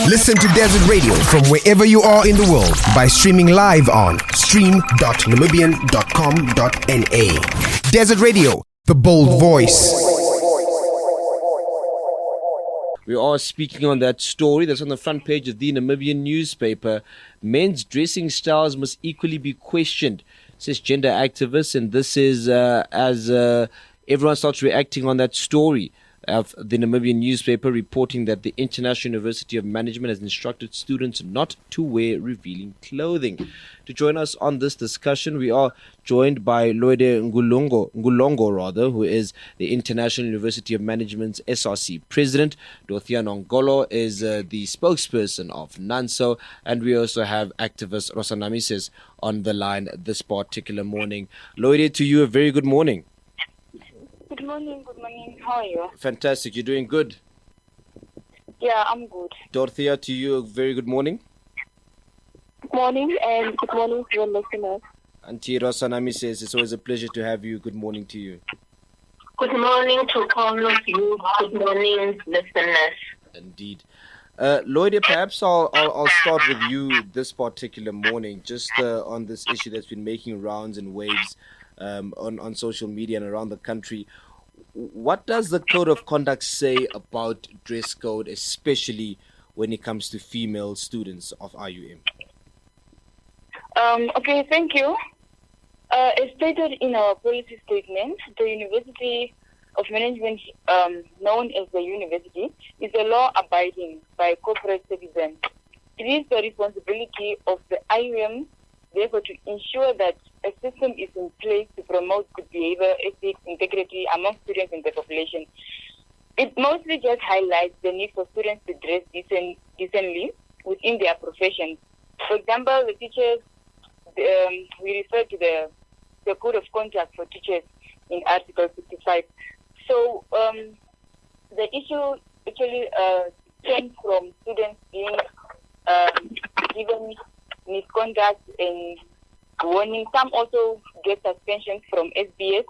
Listen to Desert Radio from wherever you are in the world by streaming live on stream.namibian.com.na. Desert Radio, the bold voice. We are speaking on that story that's on the front page of the Namibian newspaper. Men's dressing styles must equally be questioned, says gender activists, and this is as everyone starts reacting on that story of the Namibian newspaper reporting that the International University of Management has instructed students not to wear revealing clothing. To join us on this discussion, we are joined by Loide Nghuulondo, who is the International University of Management's SRC president. Dorthea Nangolo is the spokesperson of NANSO, and we also have activist Rosa Namises on the line this particular morning. Loide, to you, a very good morning. Good morning. How are you? Fantastic. You're doing good. Yeah, I'm good. Dorthea, to you, a very good morning. Good morning, and good morning to your listeners. Auntie Rosa Namises, it's always a pleasure to have you. Good morning to you. Good morning to all of you. Good morning, listeners. Indeed. Loide, perhaps I'll start with you this particular morning, just on this issue that's been making rounds and waves on social media and around the country. What does the code of conduct say about dress code, especially when it comes to female students of IUM? Okay, thank you. As stated in our policy statement, the University of Management, known as the university, is a law-abiding by corporate citizens. It is the responsibility of the IUM, therefore, to ensure that a system is in place to promote good behavior, ethics, integrity among students in the population. It mostly just highlights the need for students to dress decently within their profession. For example, the teachers, we refer to the code of conduct for teachers in Article 55. So the issue actually came from students being given misconduct and warning. Some also get suspensions from SBS.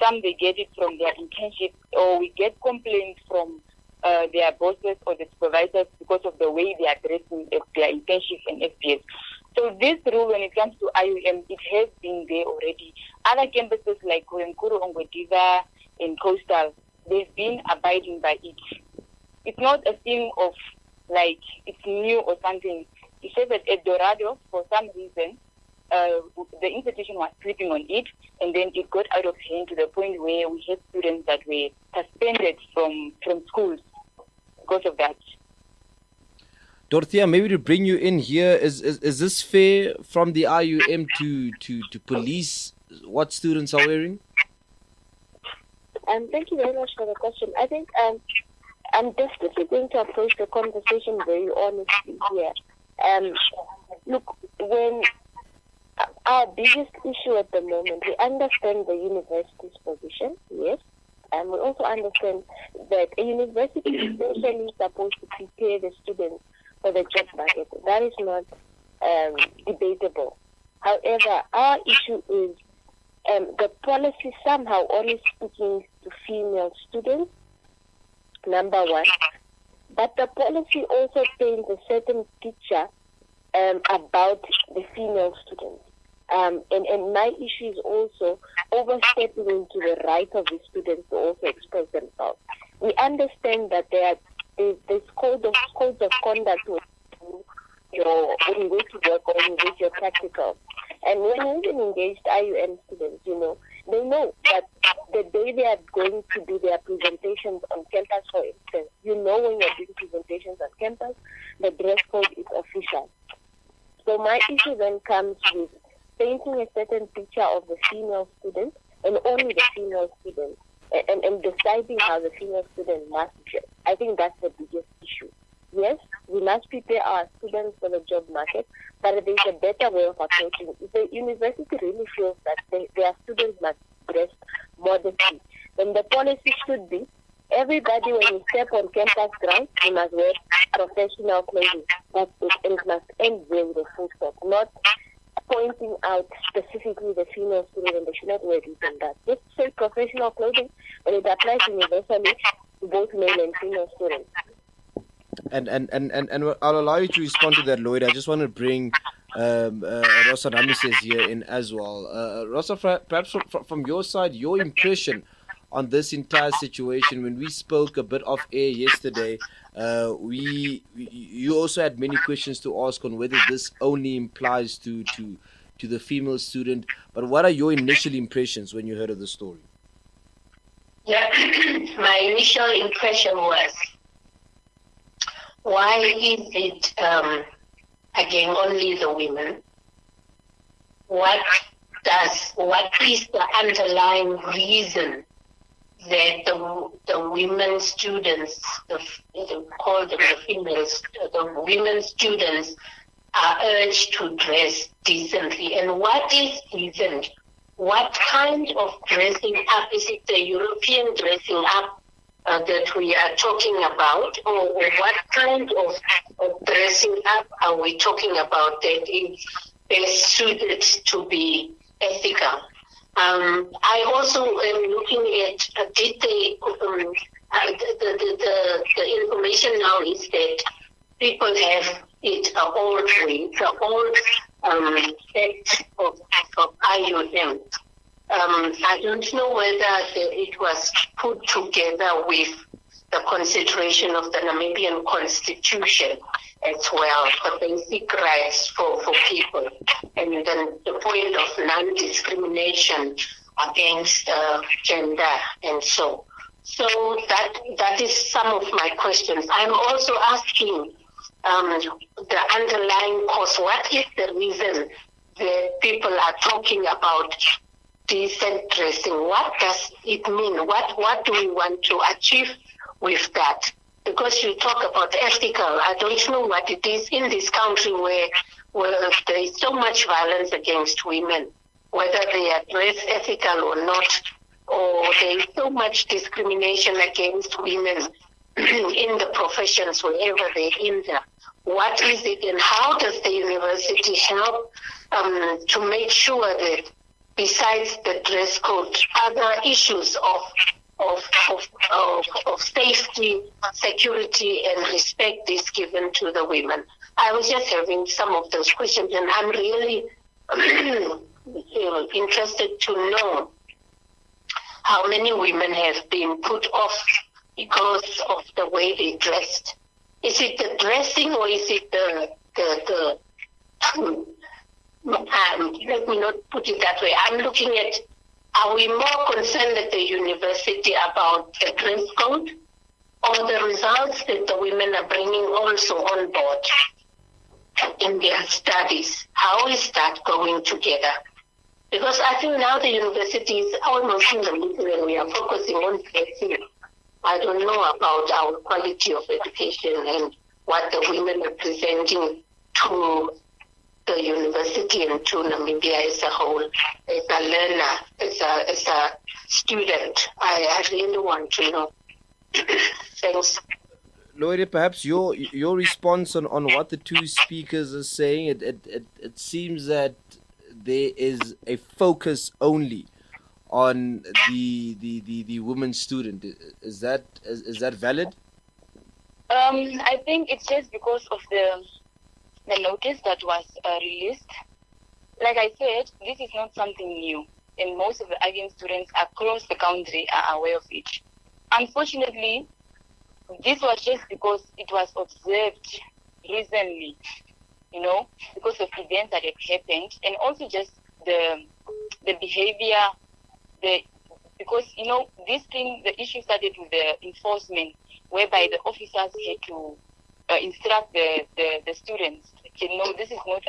Some they get it from their internships, or we get complaints from their bosses or the supervisors because of the way they are dressing at their internships and SBS. So this rule, when it comes to IUM, it has been there already. Other campuses like Kurenkuru, Ongwediva, and Coastal, they've been abiding by it. It's not a thing of like it's new or something. It says that at Dorado, for some reason, the institution was sleeping on it, and then it got out of hand to the point where we had students that were suspended from schools because of that. Dorthea, maybe to bring you in here, is this fair from the IUM to police what students are wearing? Thank you very much for the question. I think I'm definitely going to approach the conversation very honestly here. Look, when our biggest issue at the moment, we understand the university's position, yes, and we also understand that a university is essentially supposed to prepare the students for the job market. That is not debatable. However, our issue is the policy somehow only speaking to female students, number one, but the policy also paints a certain picture about the female students. And my issue is also overstepping into the right of the students to also express themselves. We understand that there's codes of conduct when you go to work or when you do your practical. And when you even engaged IUM students, they know that the day they are going to do their presentations on campus, for instance, when you're doing presentations on campus, the dress code is official. So my issue then comes with painting a certain picture of the female student, and only the female student, and deciding how the female student must dress. I think that's the biggest issue. Yes, we must prepare our students for the job market, but there's a better way of approaching it. If the university really feels that their students must dress modestly, then the policy should be everybody, when you step on campus grounds, you must wear professional clothing. That's it, and it must end there with a full stop, not pointing out specifically the female student and they should not wear this and that. Just say professional clothing, and it applies universally to both male and female students. And I'll allow you to respond to that, Lloyd. I just want to bring Rosa Namises here in as well. Rosa, perhaps from your side, your impression on this entire situation. When we spoke a bit off air yesterday, you also had many questions to ask on whether this only implies to the female student. But what are your initial impressions when you heard of the story? Yeah, my initial impression was, why is it again only the women? What is the underlying reason that the women students, call them the females, the women students are urged to dress decently? And what is decent? What kind of dressing up? Is it the European dressing up that we are talking about, or what kind of dressing up are we talking about that is best suited to be ethical? I also am looking at did they the information now is that people have it an old way, the old set of IUM. I don't know whether it was put together with the consideration of the Namibian Constitution as well, the basic rights for people, and then the point of non-discrimination against gender and so. So that is some of my questions. I'm also asking the underlying cause. What is the reason that people are talking about decent dressing? What does it mean? What do we want to achieve with that? Because you talk about ethical, I don't know what it is in this country where there is so much violence against women, whether they are dressed ethical or not, or there is so much discrimination against women in the professions wherever they enter. What is it, and how does the university help to make sure that besides the dress code, other issues of safety, security, and respect is given to the women? I was just having some of those questions, and I'm really interested to know how many women have been put off because of the way they dressed. Is it the dressing, or is it the let me not put it that way. I'm looking at, are we more concerned at the university about the dress code, or the results that the women are bringing also on board in their studies? How is that going together? Because I think now the university is almost in the middle and we are focusing on dressing. I don't know about our quality of education and what the women are presenting to the university and to Namibia as a whole, as a learner, as a student. I really want to know. Thanks. Loide, perhaps your response on what the two speakers are saying. It seems that there is a focus only on the woman student. Is that valid? I think it's just because of the notice that was released. Like I said, this is not something new, and most of the IUM students across the country are aware of it. Unfortunately, this was just because it was observed recently, because of events that had happened, and also just the behavior, because the issue started with the enforcement, whereby the officers had to instruct the students, this is not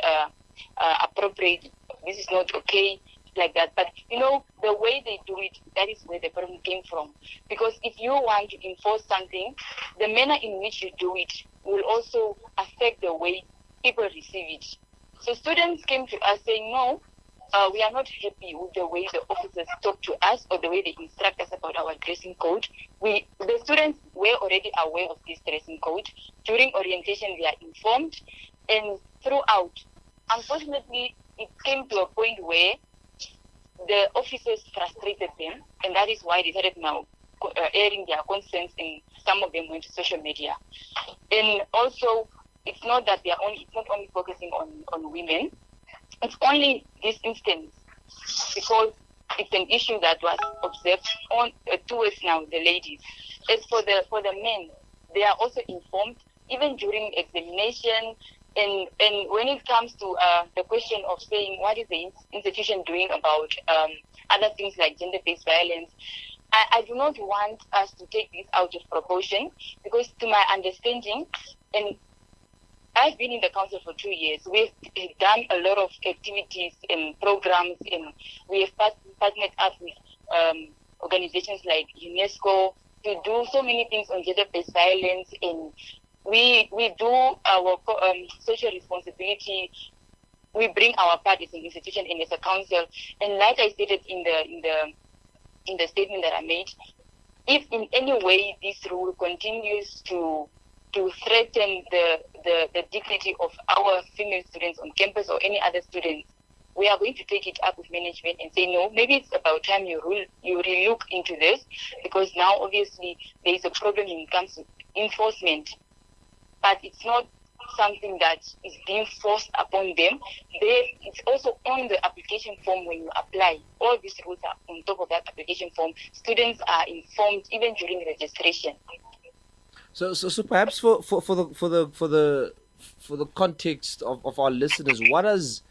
appropriate, this is not okay, like that. But the way they do it, that is where the problem came from. Because if you want to enforce something, the manner in which you do it will also affect the way people receive it. So students came to us saying, no, we are not happy with the way the officers talk to us or the way they instruct us about our dressing code. The students were already aware of this dressing code. During orientation, they are informed, and throughout. Unfortunately, it came to a point where the officers frustrated them, and that is why they started now airing their concerns, and some of them went to social media. And also, it's not that it's not only focusing on women. It's only this instance because it's an issue that was observed towards now the ladies. As for the men, they are also informed even during examination. And when it comes to the question of saying what is the institution doing about other things like gender-based violence, I do not want us to take this out of proportion, because to my understanding, and I've been in the council for 2 years, we've done a lot of activities and programs, and we have partnered up with organizations like UNESCO to do so many things on gender-based violence, and we do our social responsibility. We bring our part as an institution and as a council. And like I stated in the statement that I made, if in any way this rule continues to threaten the dignity of our female students on campus or any other students, we are going to take it up with management and say, no, maybe it's about time you really look into this, because now obviously there is a problem when it comes to enforcement. But it's not something that is being forced upon them. It's also on the application form when you apply. All these rules are on top of that application form. Students are informed even during registration. So perhaps for the context of our listeners, what does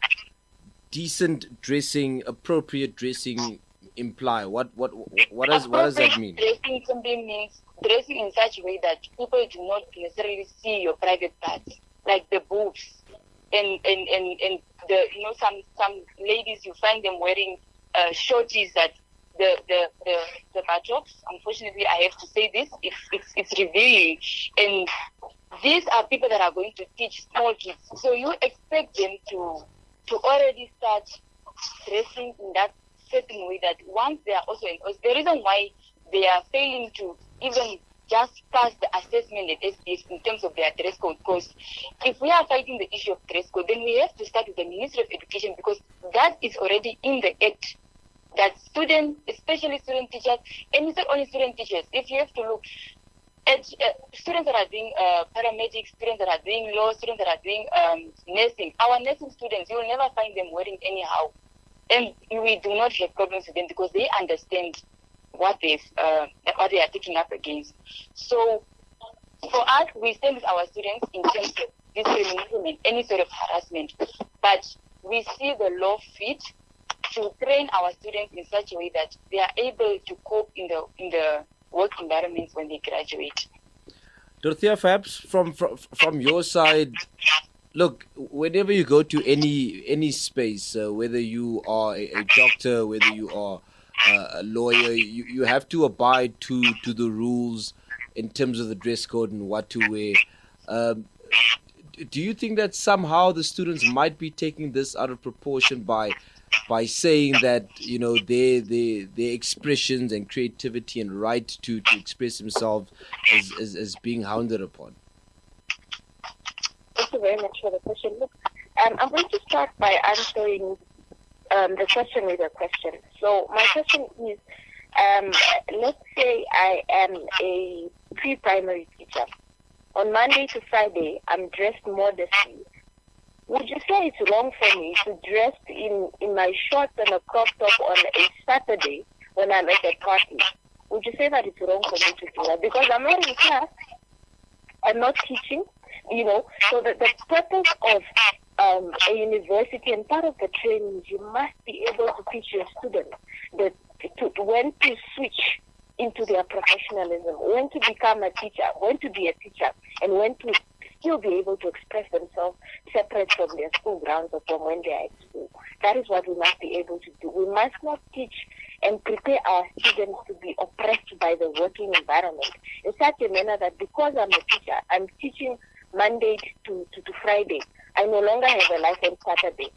decent dressing, appropriate dressing imply? What does that mean? Dressing simply means dressing in such a way that people do not necessarily see your private parts, like the boobs and the some ladies, you find them wearing shorties that the buttocks. Unfortunately, I have to say this. It's revealing, and these are people that are going to teach small kids. So you expect them to already start dressing in that certain way that once they are also the reason why they are failing to even just pass the assessment at SDS in terms of their dress code, because if we are fighting the issue of dress code, then we have to start with the Ministry of Education, because that is already in the Act, that students, especially student teachers, and it's not only student teachers, if you have to look at students that are doing paramedics, students that are doing law, students that are doing nursing, our nursing students, you will never find them wearing anyhow. And we do not have problems with them because they understand what they are taking up against. So for us, we stand with our students in terms of discrimination and any sort of harassment. But we see the law fit to train our students in such a way that they are able to cope in the work environments when they graduate. Dorthea, perhaps from your side, look, whenever you go to any space, whether you are a doctor, whether you are a lawyer, you have to abide to the rules in terms of the dress code and what to wear. Do you think that somehow the students might be taking this out of proportion by saying that, you know, their expressions and creativity and right to express themselves is being hounded upon? Thank you very much for the question. Look, I'm going to start by answering the question with a question. So my question is, let's say I am a pre-primary teacher. On Monday to Friday, I'm dressed modestly. Would you say it's wrong for me to dress in my shorts and a crop top on a Saturday when I'm at a party? Would you say that it's wrong for me to do that? Because I'm not in class, I'm not teaching, you know. So the purpose of a university and part of the training is you must be able to teach your students when to switch into their professionalism, when to become a teacher, when to be a teacher, and when to still be able to express themselves separate from their school grounds or from when they are at school. That is what we must be able to do. We must not teach and prepare our students to be oppressed by the working environment in such a manner that because I'm a teacher, I'm teaching Monday to Friday. I no longer have a life on Saturday.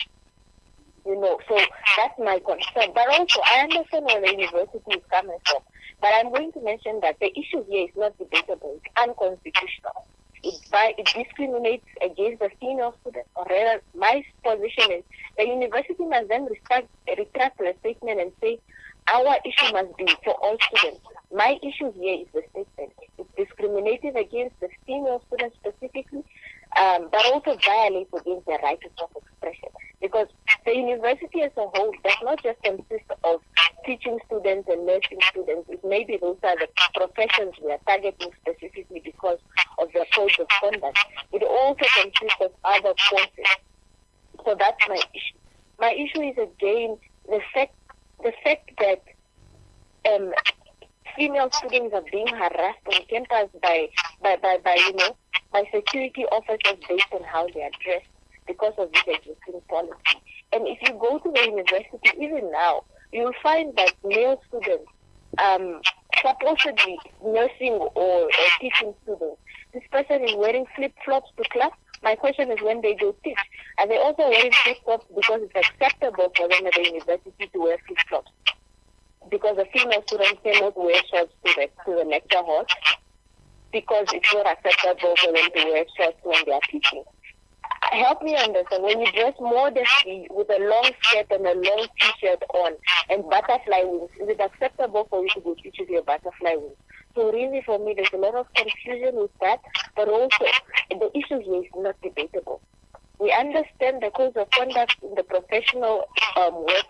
You know, so that's my concern. But also, I understand where the university is coming from. But I'm going to mention that the issue here is not debatable. It's unconstitutional. It discriminates against the female students. Or rather, my position is the university must then retract the statement and say, our issue must be for all students. My issue here is the statement. It's discriminative against the female students specifically, but also violates against their right to self-expression. Because the university as a whole does not just consist of teaching students and nursing students. It maybe those are the professions we are targeting specifically because of their codes of conduct. It also consists of other courses. So that's my issue. My issue is again the fact that female students are being harassed on campus by security officers based on how they are dressed because of this existing policy. And if you go to the university even now, you'll find that male students, supposedly nursing or teaching students, this person is wearing flip-flops to class. My question is, when they go teach, are they also wearing flip-flops because it's acceptable for them at the university to wear flip-flops? Because a female student cannot wear shorts to the lecture hall because it's not acceptable for them to wear shorts when they are teaching. Help me understand, when you dress modestly with a long skirt and a long t-shirt on and butterfly wings, is it acceptable for you to go teach with your butterfly wings? So really for me, there's a lot of confusion with that, but also the issue here is not debatable. We understand the codes of conduct in the professional work,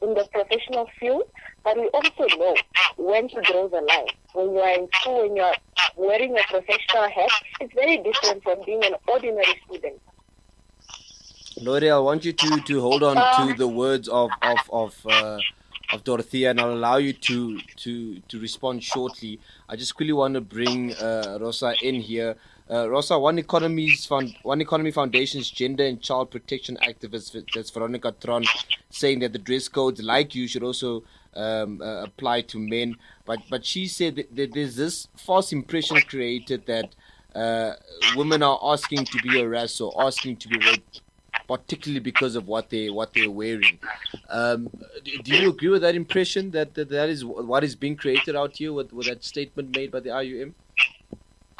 in the professional field, but we also know when to draw the line. When you are in school, when you are wearing a professional hat, it's very different from being an ordinary student. Loide, I want you to hold on to the words of Dorthea, and I'll allow you to respond shortly. I just quickly want to bring Rosa in here. Rosa, One Economy Foundation's gender and child protection activist, that's Veronica Tron, saying that the dress codes, like you, should also apply to men. But she said that there's this false impression created that women are asking to be harassed or asking to be raped, particularly because of what they're wearing. Do you agree with that impression that is what is being created out here with that statement made by the IUM?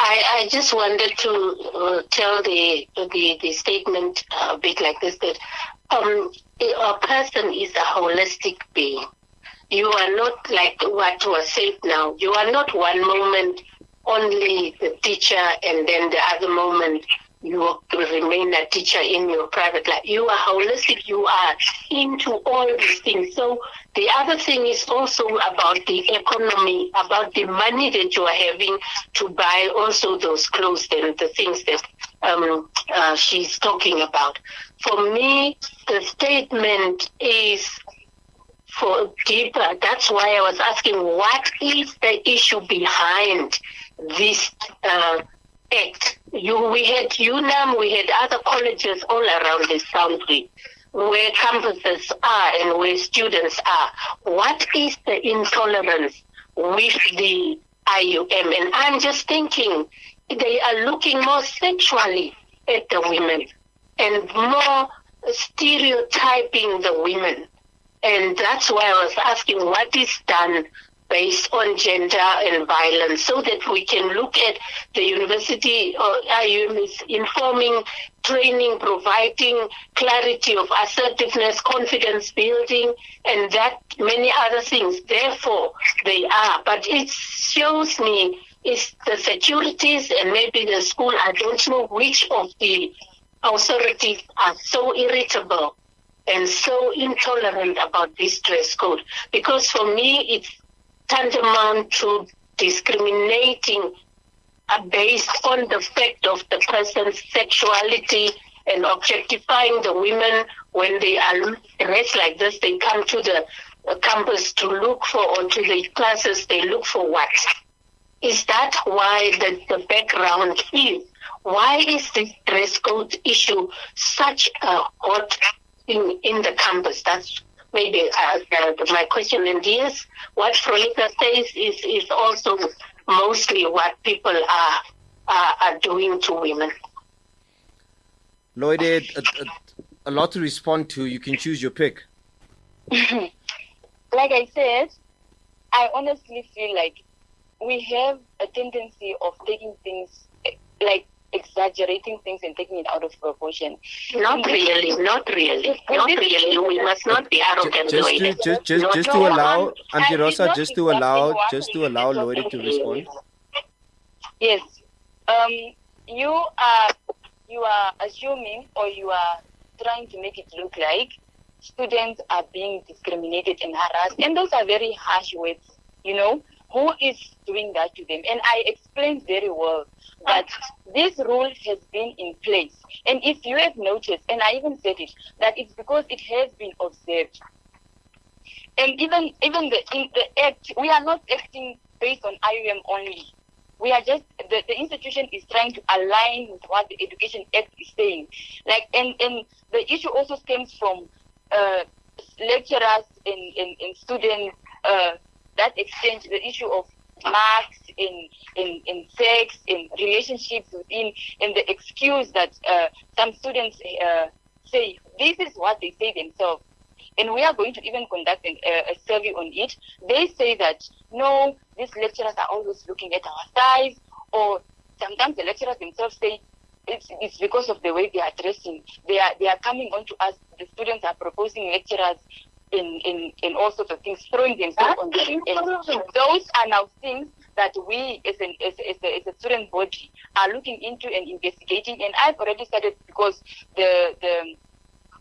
I just wanted to tell the statement a bit like this, that a person is a holistic being. You are not like what was said now. You are not one moment only the teacher and then the other moment you remain a teacher in your private life. You are holistic. You are into all these things. So the other thing is also about the economy, about the money that you are having to buy also those clothes and the things that she's talking about. For me, the statement is for deeper. That's why I was asking, what is the issue behind this act? We had UNAM, we had other colleges all around this country where campuses are and where students are. What is the intolerance with the IUM? And I'm just thinking they are looking more sexually at the women and more stereotyping the women. And that's why I was asking what is done based on gender and violence, so that we can look at the university or IUM is informing, training, providing clarity of assertiveness, confidence building, and that many other things. Therefore, they are. But it shows me it's the securities and maybe the school, I don't know which of the authorities are so irritable and so intolerant about this dress code. Because for me, it's tantamount to discriminating based on the fact of the person's sexuality and objectifying the women. When they are dressed like this, they come to the campus to look for, or to the classes, they look for what? Is that why the background is? Why is this dress code issue such a hot thing in the campus? That's maybe my question. And yes, what Veronica says is also mostly what people are doing to women. Loide, a lot to respond to. You can choose your pick. Like I said, I honestly feel like we have a tendency of taking things like exaggerating things and taking it out of proportion. Not really. We must not be arrogant. Just to allow Auntie Rosa, just to allow Loide to respond. Yes. You are assuming, or you are trying to make it look like students are being discriminated and harassed, and those are very harsh words. Who is doing that to them? And I explained very well that this rule has been in place. And if you have noticed, and I even said it, that it's because it has been observed. And even in the act, we are not acting based on IUM only. We are just, the institution is trying to align with what the Education Act is saying. And the issue also stems from lecturers and students, that exchange, the issue of marks in sex, in relationships within, and the excuse that some students say, this is what they say themselves. And we are going to even conduct a survey on it. They say that, no, these lecturers are always looking at our thighs, or sometimes the lecturers themselves say, it's because of the way they are dressing. They are coming on to us. The students are proposing lecturers in all sorts of things, throwing themselves on them. And those are now things that we as a student body are looking into and investigating. And I've already started, because the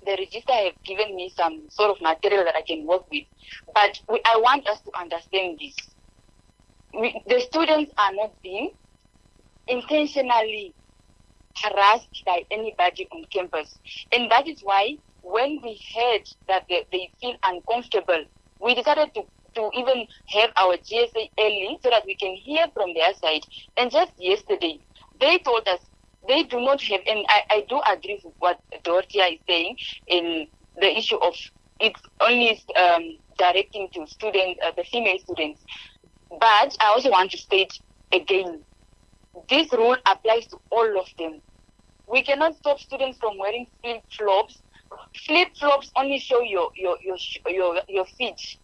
register have given me some sort of material that I can work with. But I want us to understand this. The students are not being intentionally harassed by anybody on campus. And that is why when we heard that they feel uncomfortable, we decided to even have our GSA early so that we can hear from their side. And just yesterday, they told us they do not have, and I do agree with what Dorthea is saying in the issue of it's only directing to students, the female students. But I also want to state again, this rule applies to all of them. We cannot stop students from wearing flip-flops. Flip-flops only show your feet.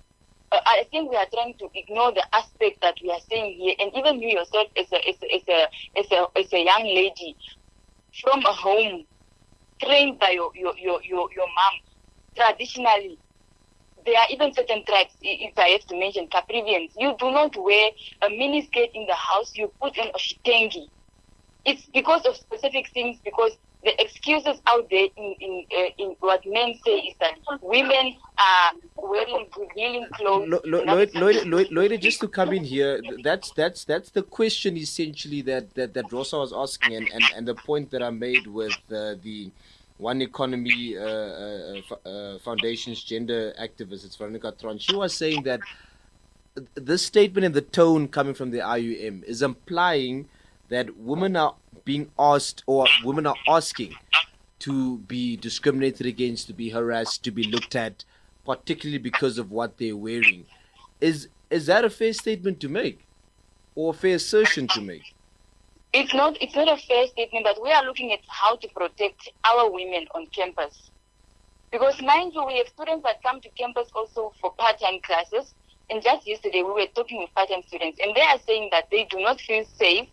I think we are trying to ignore the aspect that we are saying here, and even you yourself as a young lady from a home trained by your mom. Traditionally, there are even certain tribes, if I have to mention Caprivians, you do not wear a miniskirt in the house, you put in a shitengi. It's because of specific things, because the excuses out there in what men say is that women are wearing revealing clothes. Loide, just to come in here, that's the question essentially that Rosa was asking, and the point that I made with the One Economy Foundation's gender activist, it's Veronica Tron. She was saying that this statement and the tone coming from the IUM is implying that women are being asked, or women are asking to be discriminated against, to be harassed, to be looked at, particularly because of what they're wearing. Is that a fair statement to make, or a fair assertion to make? It's not a fair statement, but we are looking at how to protect our women on campus. Because mind you, we have students that come to campus also for part-time classes. And just yesterday, we were talking with part-time students, and they are saying that they do not feel safe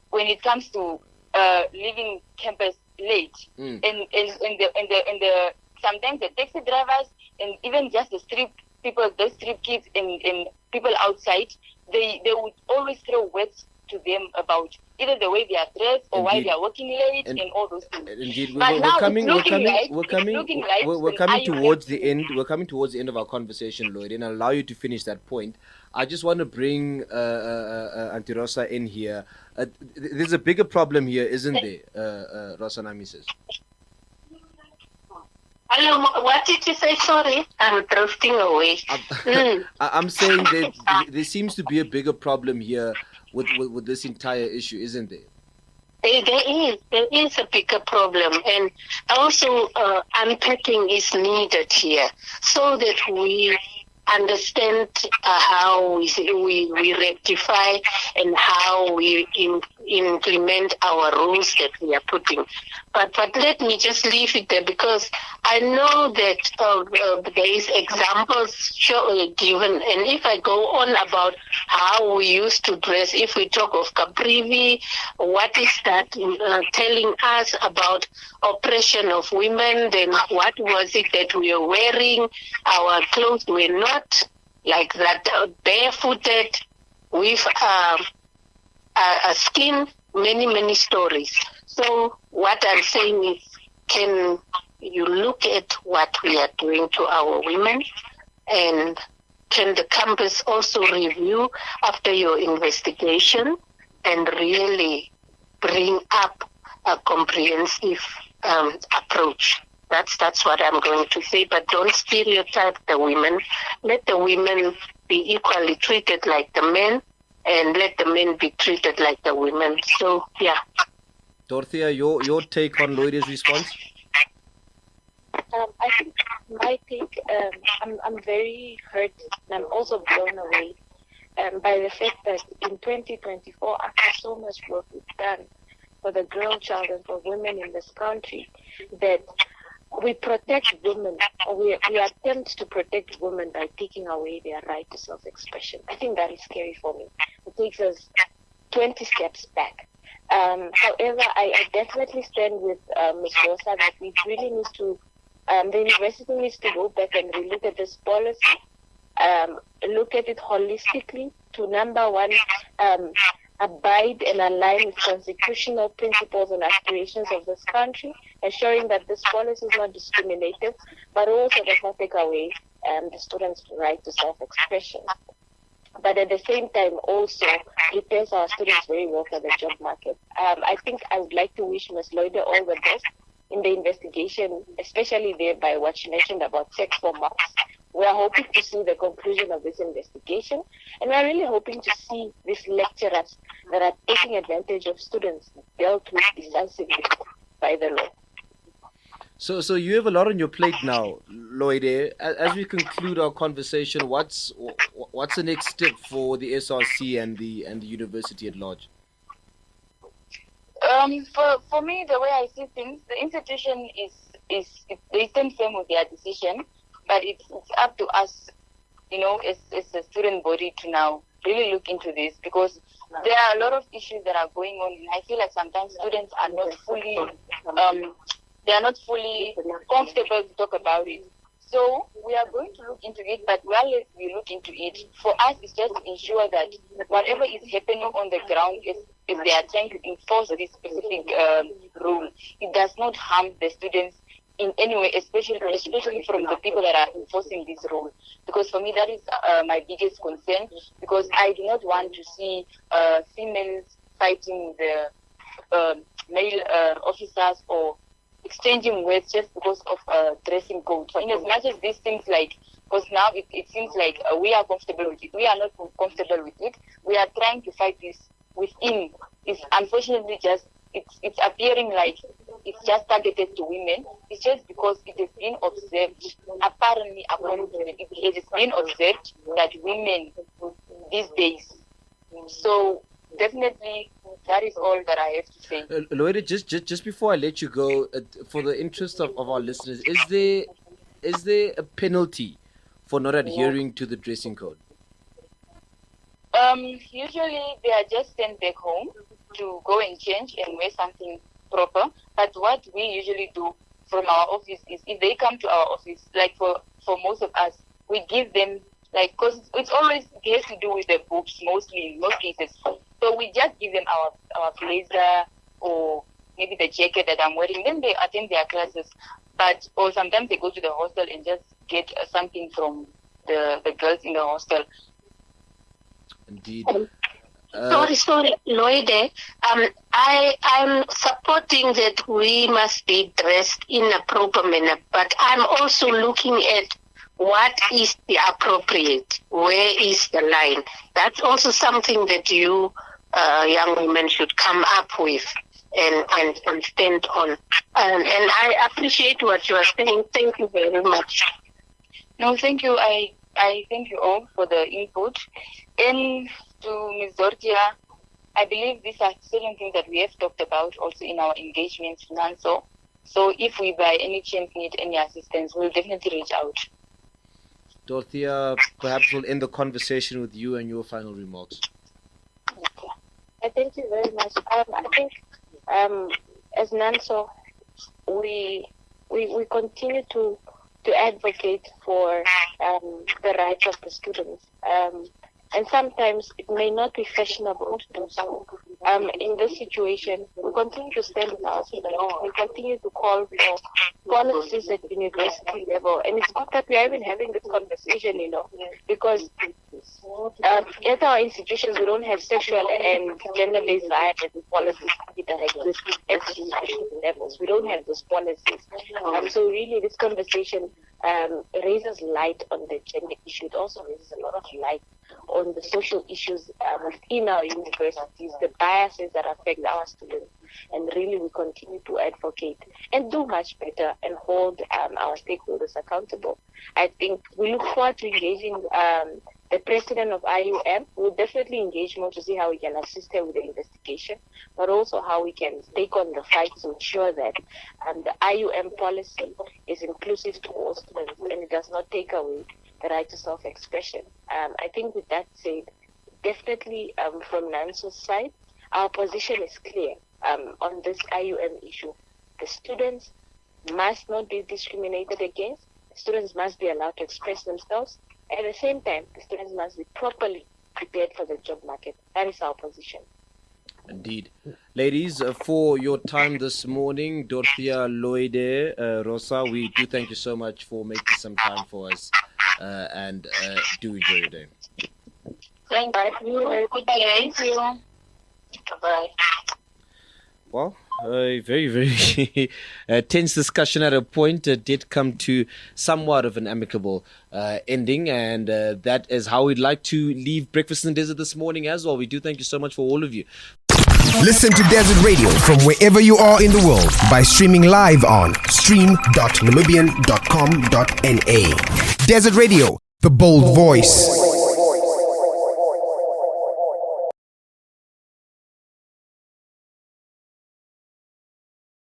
when it comes to leaving campus late. And the sometimes the taxi drivers and even just the street people, those street kids and people outside, they would always throw words to them about either the way they are dressed or why they are working late and all those things. Indeed, we're coming towards the end. We're coming towards the end of our conversation, Lloyd, and I'll allow you to finish that point. I just want to bring Auntie Rosa in here. There's a bigger problem here, isn't there, Rosa Namises? Hello, what did you say? Sorry, I'm drifting away. I'm saying that there seems to be a bigger problem here with this entire issue, isn't there? There is a bigger problem, and also unpacking is needed here so that we understand how we rectify and how we implement our rules that we are putting. But let me just leave it there, because I know that there is examples given, and if I go on about how we used to dress, if we talk of Caprivi, what is that telling us about oppression of women? Then what was it that we were wearing? Our clothes were not like that, barefooted, with a skin, many stories. So what I'm saying is, can you look at what we are doing to our women, and can the campus also review after your investigation and really bring up a comprehensive approach? That's what I'm going to say, but don't stereotype the women. Let the women be equally treated like the men, and let the men be treated like the women. So, yeah. Dorthea, your take on Loide's response? I think my take, I'm very hurt, and I'm also blown away by the fact that in 2024, after so much work we've done for the girl child and for women in this country, that we protect women, or we attempt to protect women by taking away their right to self-expression. I think that is scary for me. It takes us 20 steps back. However, I definitely stand with Ms. Rosa that we really need to, the university needs to go back and relook at this policy, look at it holistically to, number one, abide and align with constitutional principles and aspirations of this country, ensuring that this policy is not discriminative, but also does not take away the students' right to self-expression. But at the same time, also prepares our students very well for the job market. I think I would like to wish Ms. Loide all the best in the investigation, especially there by what she mentioned about sex for marks. We are hoping to see the conclusion of this investigation, and we are really hoping to see these lecturers that are taking advantage of students dealt with decisively by the law. So you have a lot on your plate now, Loide. As we conclude our conversation, what's the next step for the SRC and the university at large? For me, the way I see things, the institution they stand firm with their decision, but it's up to us, as a student body, to now really look into this, because there are a lot of issues that are going on, and I feel like sometimes students are not fully comfortable to talk about it. So we are going to look into it, but while we look into it, for us it's just to ensure that whatever is happening on the ground, if they are trying to enforce this specific rule, it does not harm the students in any way, especially from the people that are enforcing this rule. Because for me, that is my biggest concern, because I do not want to see females fighting the male officers or exchanging words just because of dressing code. So in as much as this seems like, because now it seems like we are comfortable with it, we are not comfortable with it. We are trying to fight this within. It's unfortunately just, it's appearing like it's just targeted to women. It's just because it has been observed, apparently according to it has been observed that women these days. So definitely, that is all that I have to say. Loide, just before I let you go, for the interest of our listeners, is there a penalty for not adhering to the dressing code? Usually they are just sent back home to go and change and wear something proper. But what we usually do from our office is, if they come to our office, like for most of us, we give them, like, because it's always, it has to do with the books, mostly, in most cases. So we just give them our blazer or maybe the jacket that I'm wearing. Then they attend their classes. Or sometimes they go to the hostel and just get something from the girls in the hostel. Indeed. Sorry, Loide. I'm supporting that we must be dressed in a proper manner, but I'm also looking at what is the appropriate, where is the line. That's also something that you young women should come up with and stand on. And I appreciate what you are saying. Thank you very much. No, thank you. I thank you all for the input. And to Ms. Dorthea, I believe these are certain things that we have talked about also in our engagements in NANSO. So if we by any chance need any assistance, we'll definitely reach out. Dorthea, perhaps we'll end the conversation with you and your final remarks. Okay. Thank you very much. I think as NANSO, we continue to advocate for the rights of the students. And sometimes it may not be fashionable to do so. In this situation, we continue to stand with our students. We continue to call for policies at university level. And it's good that we are even having this conversation, because at our institutions, we don't have sexual and gender-based violence policies that exist at institutional levels. We don't have those policies. So really, this conversation raises light on the gender issue. It also raises a lot of light on the social issues within our universities, the biases that affect our students. And really, we continue to advocate and do much better and hold our stakeholders accountable. I think we look forward to engaging the president of IUM. We'll definitely engage more to see how we can assist her with the investigation, but also how we can take on the fight to ensure that the IUM policy is inclusive to all students and it does not take away the right to self-expression. I think with that said, definitely from NANSO's side, our position is clear on this IUM issue. The students must not be discriminated against. The students must be allowed to express themselves. At the same time, the students must be properly prepared for the job market. That is our position. Indeed. Ladies, for your time this morning, Dorthea, Loide, Rosa, we do thank you so much for making some time for us and do enjoy your day. Thank you. Good day. Thank you. Bye-bye. Well, a very, very tense discussion at a point did come to somewhat of an amicable ending, and that is how we'd like to leave Breakfast in the Desert this morning as well. We do thank you so much for all of you. Listen to Desert Radio from wherever you are in the world by streaming live on stream.namibian.com.na. Desert Radio, the bold voice.